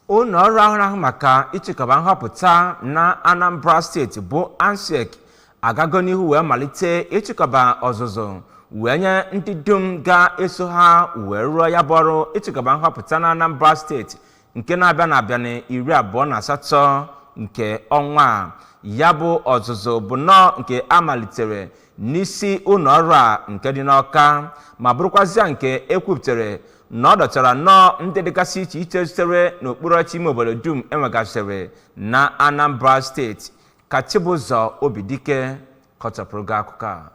ụlọ ọrụ ahụ maka ịchịkọba nhọpụta na Anambra steeti bụ ANSIEC agago n'ihu wee malite ịchịkọba ọzụzụ wee nye ndị dum ga-eso ha wee rụọ ya bụ ọrụ ịchịkọba nhọpụta na Anambra steeti nke na-abịa na 28 nke ọnwa ya bụ ọzụzụ bụ nọọ nke amalitere n'isi ụlọ ọrụ a nke dị n'Awka ma bụrụkwazịa nke ekwupụtara na ọ dọtara nnọọ ndị dịgasị iche iche sitere n'okpuru ọchị ime obodo dum enwegasịrị na Anambra steeti ka Chibụzọ Obidike kọchapụrụ gị akụkọ a.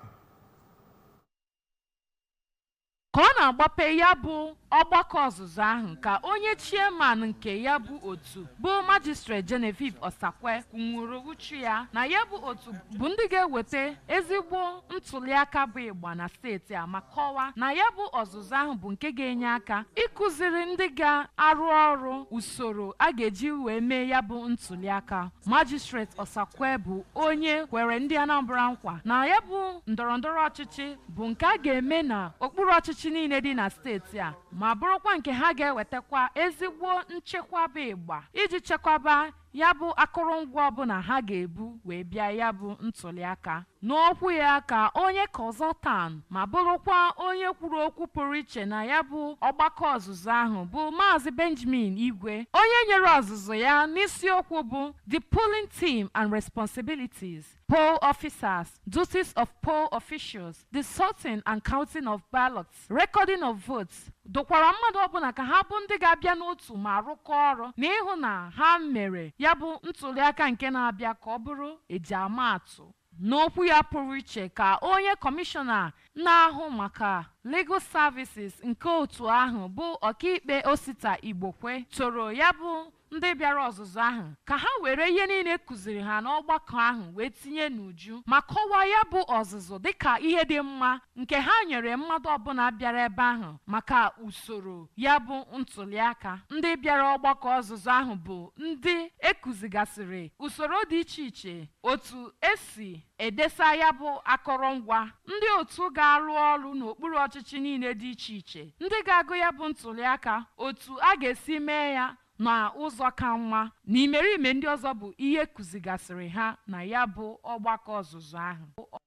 Ka ọ na-agbape ya bụ ọgbakọ ọzụzụ ahụ ka onye chairman nke ya bụ otu bụ Magistrate Genevieve Osakwe kwunwuru uchu ya na ya bụ otu bụ ndị ga-eweta ezigbo ntụliaka bụ ịgba na steeti a ma kọwaa na ya bụ ọzụzụ ahụ bụ nke ga-enye aka ịkụziri ndị ga-arụ ọrụ usoro a ga-eji wee mee ya bụ ntụliaka. Magistrate Osakwe bụ onye kwere ndị Anambra nkwa na ya bụ ndọrọndọrọ ọchịchị bụ nke a ga-eme na okpuru ọchịchị niile dị na steeti a ma bụrụkwa nke ha ga-ewetakwa ezigbo nchekwaba ịgba iji chekwaba ya bụ akụrụngwa ọbụla ha ga-ebu wee bịa ya bụ ntụliaka. N'okwu ya ka onye kọzọtan ma bụrụkwa onye kwuru okwu pụrụ iche na ya bụ ọgbakọ ọzụzụ ahụ bụ Maazị Benjamin Igwe, onye nyere ọzụzụ ya n'isiokwu bụ The Polling Team and Responsibilities, Poll Officers, Duties of Poll Officials, the Sorting and Counting of Ballots, Recording of Votes, dokwara mmadụ ọbụla ka ha bụ ndị ga-abịa n'otu ma rụkọ ọrụ na ịhụ na ha mere ya bụ ntụliaka nke na-abịa ka ọ bụrụ ejiamaatụ. N'okwu ya pụrụ iche ka onye kọmishọna na-ahụ maka Legal Services nke otu ahụ bụ ọkaikpe Osita Igbokwe toro ya bụ ndị bịara ọzụzụ ahụ ka ha were ihe niile kụziri ha n'ọgbakọ ahụ wee tinye n'uju ma kọwaa ya bụ ọzụzụ dịka ihe dị mma nke ha nyere mmadụ ọbụla bịara ebe ahụ maka usoro ya bụ ntụliaka. Ndị bịara ọgbakọ ọzụzụ ahụ bụ ndị ekụzigasịrị usoro dị iche iche otu esi edesa ya bụ akọrọngwa, ndị otu ga-arụ ọrụ n'okpuru ọchịchị niile dị iche iche, ndị ga-agụ ya bụ ntụliaka, otu a ga-esi mee ya na ụzọ ka mma na imerime ndị ọzọ bụ ihe kụzigasịrị ha na ya bụ ọgbakọ ọzụzụ ahụ.